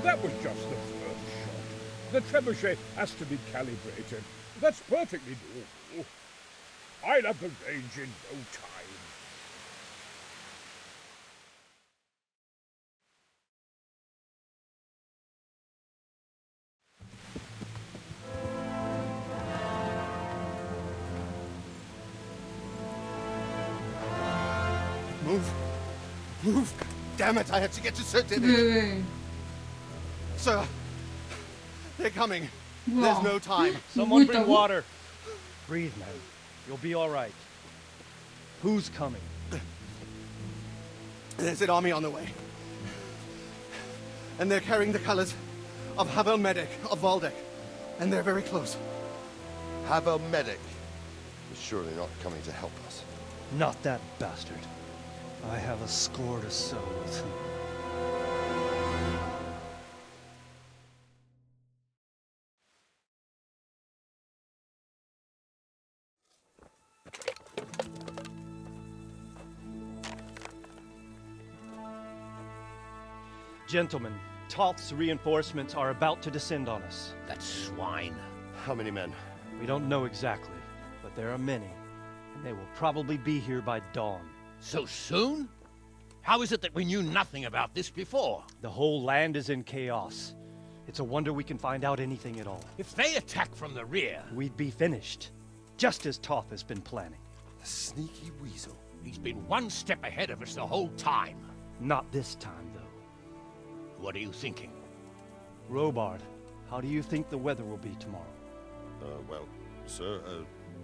S18: That was just the first shot. The trebuchet has to be calibrated. That's perfectly normal. I'll have the range in no time.
S4: Move. Move. Damn it, I have to get to Sir David. Sir, they're coming. There's no time.
S12: Someone bring water. Breathe, man. You'll be all right. Who's coming?
S20: There's an army on the way. And they're carrying the colors of Havel Medic of Valdek. And they're very close.
S4: Havel Medic is surely not coming to help us.
S12: Not that bastard. I have a score to settle with him. Gentlemen, Toth's reinforcements are about to descend on us.
S14: That swine.
S4: How many men?
S12: We don't know exactly, but there are many, and they will probably be here by dawn.
S14: So soon? How is it that we knew nothing about this before?
S12: The whole land is in chaos. It's a wonder we can find out anything at all.
S14: If they attack from the rear...
S12: We'd be finished, just as Toth has been planning.
S4: The sneaky weasel.
S14: He's been one step ahead of us the whole time.
S12: Not this time, though.
S14: What are you thinking?
S12: Robard, how do you think the weather will be tomorrow?
S4: Well, sir,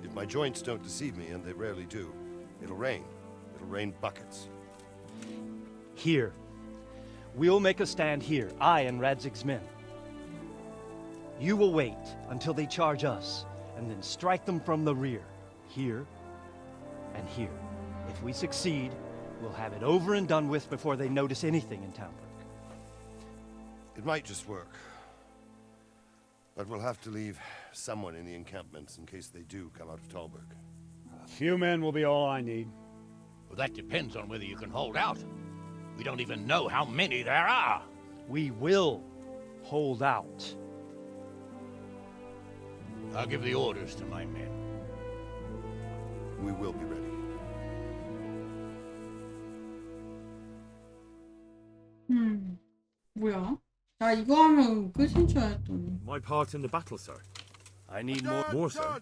S4: if my joints don't deceive me, and they rarely do, it'll rain. It'll rain buckets.
S12: Here. We'll make a stand here, I and Radzig's men. You will wait until they charge us, and then strike them from the rear. Here and here. If we succeed, we'll have it over and done with before they notice anything in Townburg.
S4: It might just work. But we'll have to leave someone in the encampments in case they do come out of Talberg.
S9: A few men will be all I need.
S14: Well, that depends on whether you can hold out. We don't even know how many there are.
S12: We will hold out.
S14: I'll give the orders to my men.
S4: We will be ready.
S1: 뭐야? 나 이거 하면 끝인 줄 알았더니.
S2: My part in the battle, sir.
S12: I need more.
S2: More, sir.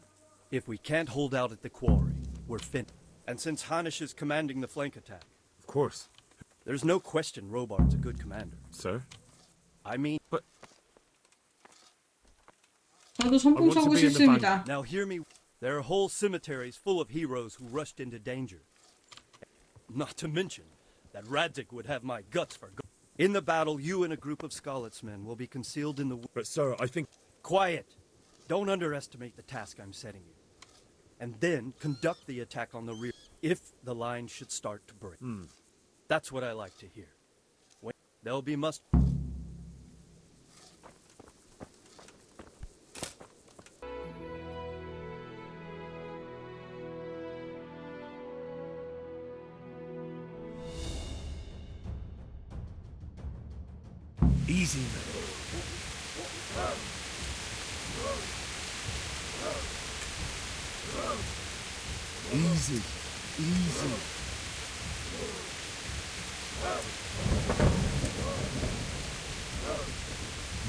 S12: If we can't hold out at the quarry, we're finished. And since Hanish is commanding the flank attack,
S2: Of course.
S12: there's no question Robard's a good commander.
S2: Sir?
S12: I mean,
S2: but
S1: 저도 선풍 서고 싶습니다.
S12: Now hear me. There are whole cemeteries full of heroes who rushed into danger. Not to mention that Radzig would have my guts for go. In the battle, you and a group of Skalitz men will be concealed in the
S2: But sir, I think...
S12: Quiet! Don't underestimate the task I'm setting you. And then conduct the attack on the rear, if the line should start to break. That's what I like to hear. There'll be must...
S2: Easy, man. Easy. Easy.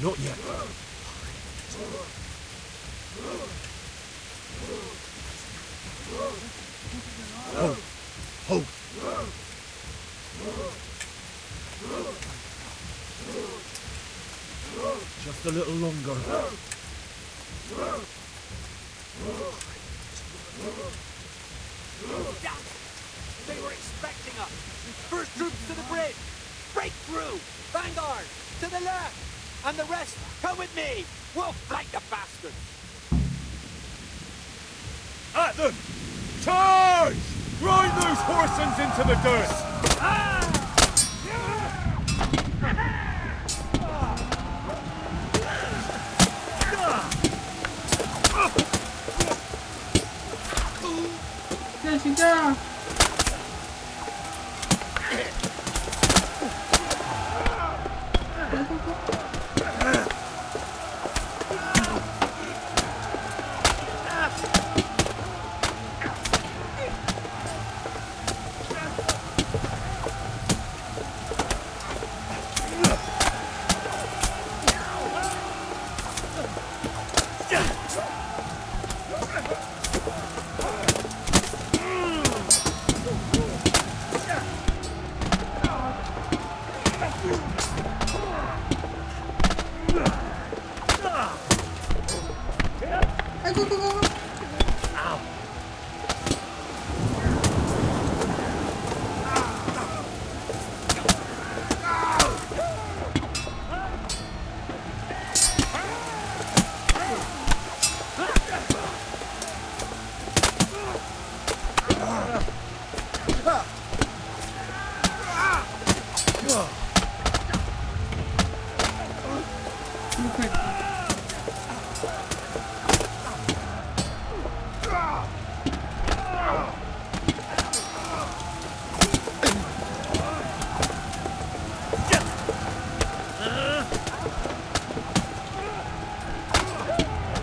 S2: Not yet. Hold. Hold. Just a little longer.
S11: They were expecting us. First troops to the bridge. Break through. Vanguard, to the left. And the rest, come with me. We'll flank the bastards.
S2: At them! Charge! Grind those horsens into the dirt!
S1: 야 진짜.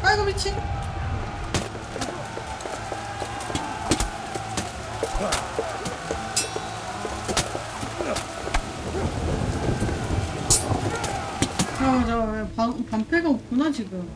S1: 아이고 미친. 방패가 없구나 지금.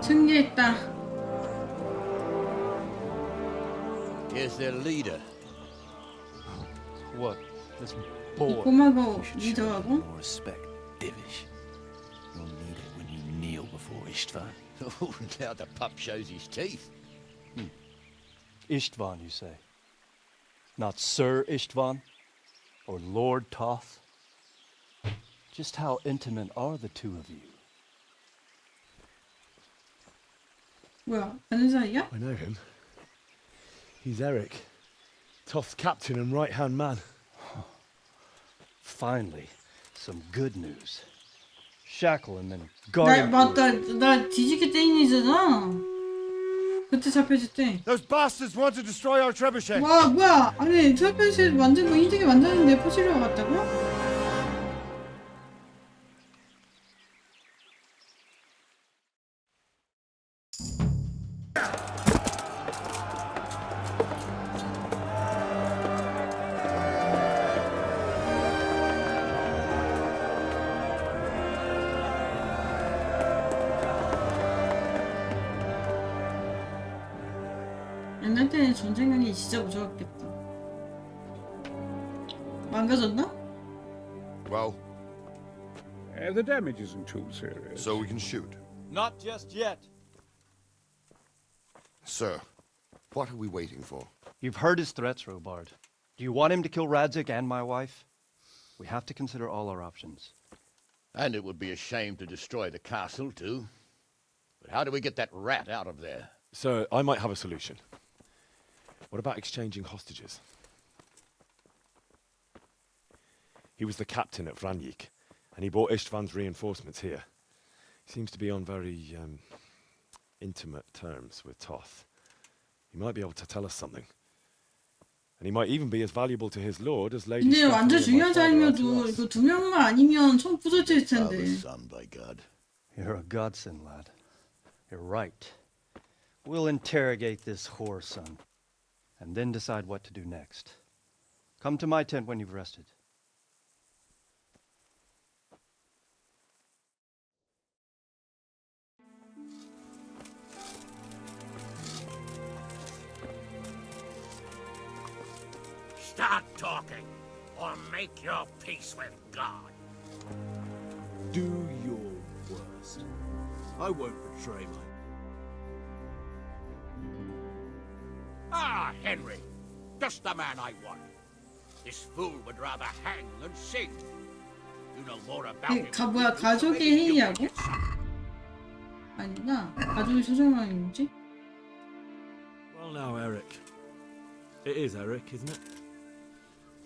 S1: 승리했다.
S14: Here's their leader.
S12: What? This
S1: 이
S12: boy.
S1: 꼬마보 리더하고.
S21: More respect, Divish. You'll need it when you kneel before Istvan.
S14: Oh, now the pup shows his teeth.
S12: Istvan, you say? Not Sir Istvan? Or Lord Toth? Just how intimate are the two of you?
S1: 뭐야? 아는 사이야?
S9: I know him. He's Eric, Toth's captain and right-hand man.
S12: Finally, some good news. Shackle him and guard him.
S1: 맞다. 나 뒤지게 땡인 애잖아. 그때 잡혀질 때.
S4: Those bastards want to destroy our trebuchet.
S1: 와, 뭐야? 아니, 철편실 만든 거 힘들게 만드는데 포시리가 갔다고요? 옛날 때는 전쟁량이 진짜 무서웠겠다. 망가졌나?
S4: Well,
S18: The damage isn't too serious.
S4: so we can shoot.
S12: Not just yet.
S4: Sir, what are we waiting for?
S12: You've heard his threats, Robard. Do you want him to kill Radzik and my wife? We have to consider all our options.
S14: And it would be a shame to destroy the castle, too. But how do we get that rat out of there?
S2: So, I might have a solution. What about exchanging hostages? He was the captain at Vranjik, and he brought Istvan's reinforcements here. He seems to be on very, intimate terms with Toth. He might be able to tell us something. And he might even be as valuable to his lord as Lady
S1: 근데
S2: Stephanie
S1: 완전
S2: and my
S1: 중요한
S2: father are to
S1: 자리면도
S2: us.
S1: 이거 두 명만 아니면 총 부서져 있을 텐데.
S14: Father's son, by God.
S12: You're a godsend, lad. You're right. We'll interrogate this whore son, and then decide what to do next. Come to my tent when you've rested.
S22: Start talking, or make your peace with God.
S19: Do your worst. I won't betray my...
S22: Ah, Henry. Just the man I want. This fool would rather hang than sing. You know more about him.
S1: 뭐야, 가족의 회의하고? 아니구나. 가족의 소중함인지?
S9: Well now, Eric. It is Eric, isn't it?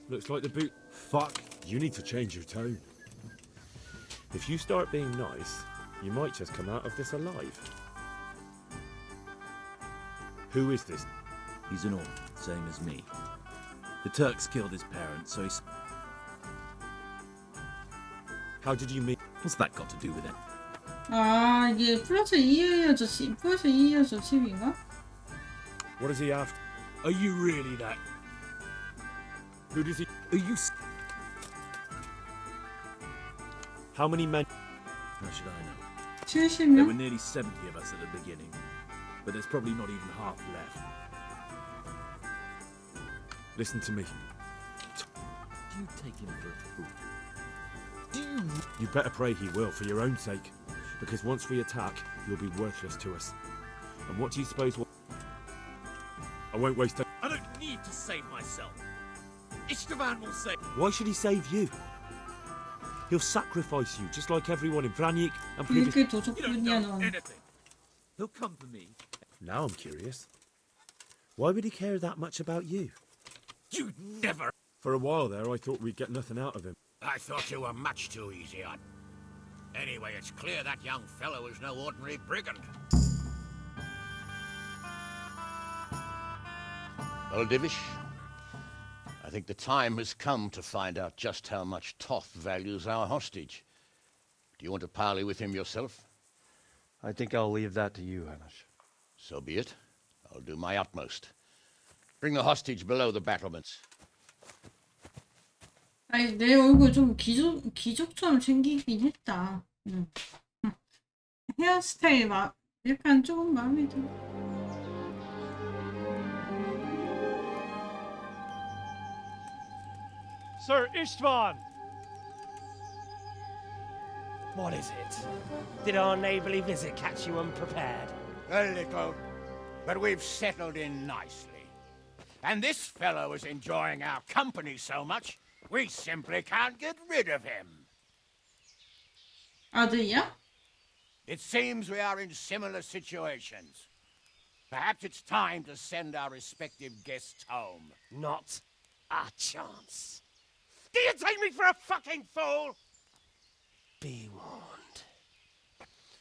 S9: Looks like the boot...
S2: Fuck. You need to change your tone. If you start being nice,
S5: You might just come out of this alive. Who is this?
S21: He's an orc, same as me. The Turks killed his parents, so he's...
S5: How did you meet?
S21: What's that got to do with it?
S1: 아, 이게 플러스 2이어서 10, 플러스 2이어서 10인가?
S5: What is he after? Are you really that? Who does he...
S21: Are you...
S5: How many men...
S21: How should I know?
S1: 70명?
S21: There were nearly 70 of us at the beginning, but there's probably not even half left.
S5: Listen to me.
S21: Do you take him for a fool?
S5: You better pray he will, for your own sake. Because once we attack, you'll be worthless to us. And what do you suppose will... I won't waste time.
S21: I don't need to save myself. Istvan will save...
S5: Why should he save you? He'll sacrifice you, just like everyone in Vranyik and previous...
S1: 이렇게 도적분이야, 넌.
S21: Anything. He'll come for me.
S5: Now I'm curious. Why would he care that much about you?
S21: You'd never...
S5: For a while there, I thought we'd get nothing out of him.
S22: I thought you were much too easy on. Anyway, it's clear that young fellow is no ordinary brigand.
S14: Well, Divish, I think the time has come to find out just how much Toth values our hostage. Do you want to parley with him yourself?
S12: I think I'll leave that to you, Hamish.
S14: So be it. I'll do my utmost. Bring the hostage below the battlements.
S1: 아니, 내 얼굴 좀 귀족처럼 생기긴 했다. 응. 헤어스타일 약간 조금 마음에 들어.
S12: Sir Istvan!
S3: What is it? Did our neighbourly visit catch you unprepared?
S22: A little, but we've settled in nicely. And this fellow is enjoying our company so much, we simply can't get rid of him.
S1: 아들이야?
S22: It seems we are in similar situations. Perhaps it's time to send our respective guests home.
S3: Not a chance. Do you take me for a fucking fool? Be warned.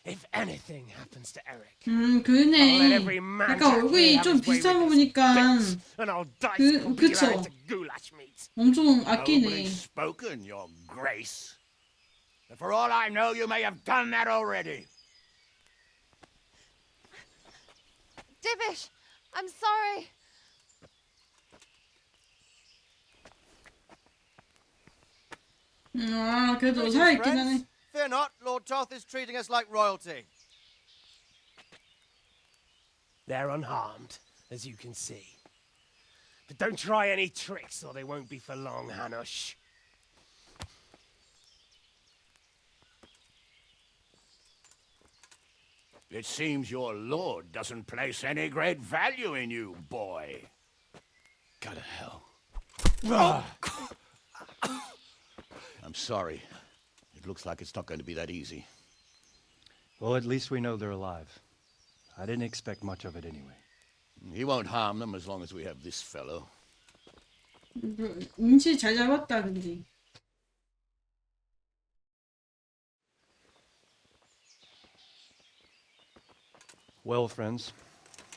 S3: If anything happens to Eric,
S1: 그러네.
S3: I'll let every man
S1: 약간 얼굴이 좀 비슷한 거 보니까 그쵸? 엄청 아끼네.
S22: Nobly spoken, Your Grace. But for all I know, you may have done that already.
S6: Divish, I'm sorry.
S1: 아, 그래도 살아있긴 하네.
S10: Fear not, Lord Toth is treating us like royalty.
S3: they're unharmed, as you can see. But don't try any tricks, or they won't be for long, Hanush.
S22: It seems your lord doesn't place any great value in you, boy.
S21: Go to hell.
S14: I'm sorry. It looks like it's not going to be that easy.
S12: Well, at least we know they're alive. I didn't expect much of it anyway.
S14: He won't harm them as long as we have this fellow.
S1: 인치 잘 잡았다, 근데.
S12: Well, friends,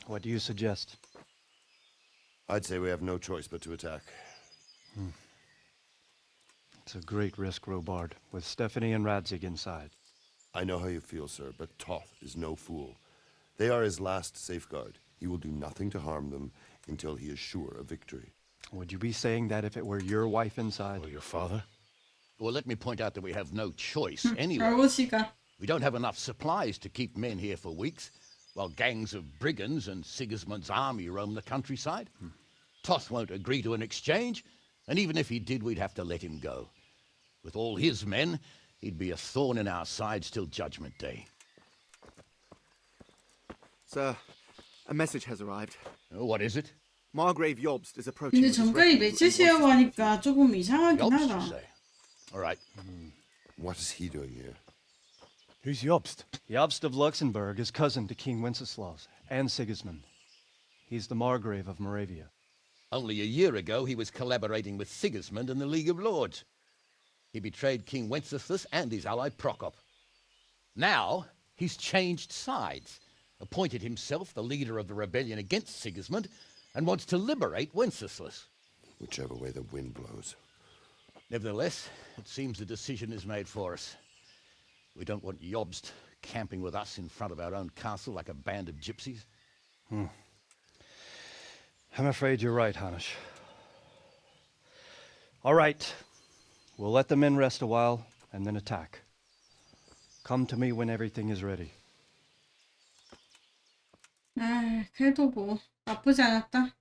S12: what do you suggest?
S4: I'd say we have no choice but to attack.
S12: It's a great risk, Robard, with Stephanie and Radzig inside.
S4: I know how you feel, sir, but Toth is no fool. They are his last safeguard. He will do nothing to harm them until he is sure of victory.
S12: Would you be saying that if it were your wife inside?
S5: Or your father?
S14: Well, let me point out that we have no choice anyway.
S1: 아버지가.
S14: We don't have enough supplies to keep men here for weeks, while gangs of brigands and Sigismund's army roam the countryside. Toth won't agree to an exchange, and even if he did, we'd have to let him go. With all his men, he'd be a thorn in our sides till Judgment Day.
S10: Sir, a message has arrived.
S14: Oh, what is it?
S10: Margrave Jobst is approaching.
S1: 근데
S10: with his
S1: 정갈이
S10: retinue
S1: 매치시라고
S10: and wants
S1: 하니까 조금 이상하긴
S14: Jobst, you
S1: 하다.
S14: say? All right.
S4: What is he doing here?
S5: Who's Jobst?
S12: Jobst of Luxembourg is cousin to King Wenceslaus and Sigismund. He's the Margrave of Moravia.
S14: Only a year ago, he was collaborating with Sigismund and the League of Lords. He betrayed King Wenceslas and his ally Prokop. Now, He's changed sides, appointed himself the leader of the rebellion against Sigismund, and wants to liberate Wenceslas.
S4: Whichever way the wind blows.
S14: Nevertheless, it seems the decision is made for us. We don't want Jobst camping with us in front of our own castle like a band of gypsies.
S12: I'm afraid you're right, Hanish. All right. We'll let the men rest a while and then attack. Come to me when everything is ready.
S1: 아, 그래도 뭐 나쁘지 않았다.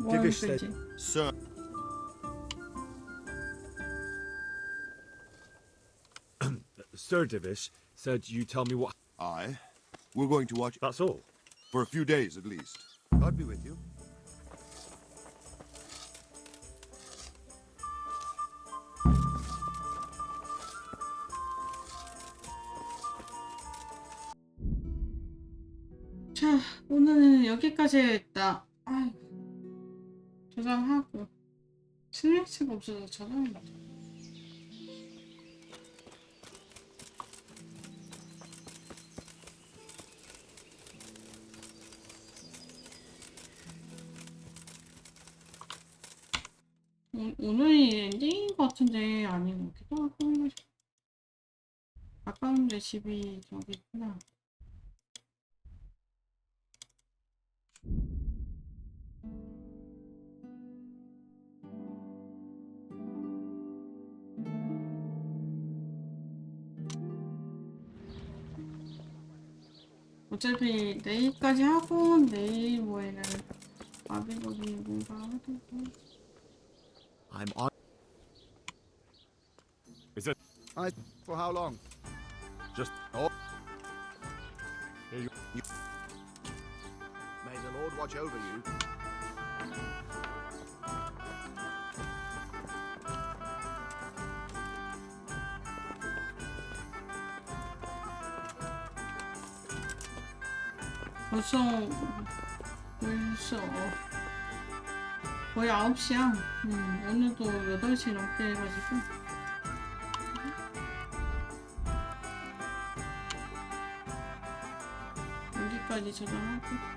S17: Divish said,
S4: Sir.
S5: Sir Divish said you tell me what...
S8: Aye. We're going to watch...
S5: That's all?
S8: For a few days, at least.
S7: God be with you.
S1: 자, 오늘은 여기까지 해야겠다. 아이고, 저장하고 슬래치가 없어서 저장을 못해. 오늘이 엔딩인 것 같은데 아닌 것 같기도 하고. 가까운데 집이 저기 있구나. 어차피 내일까지 하고 내일 모에는 아비거리 뭔가 하고.
S8: I'm on...
S5: Is it...
S8: For how long?
S5: Just...
S8: Oh.
S5: Here you...
S8: May the Lord watch over you.
S1: 벌써 거의 9시야. 오늘도 8시 넘게 해가지고. 여기까지 저장하고.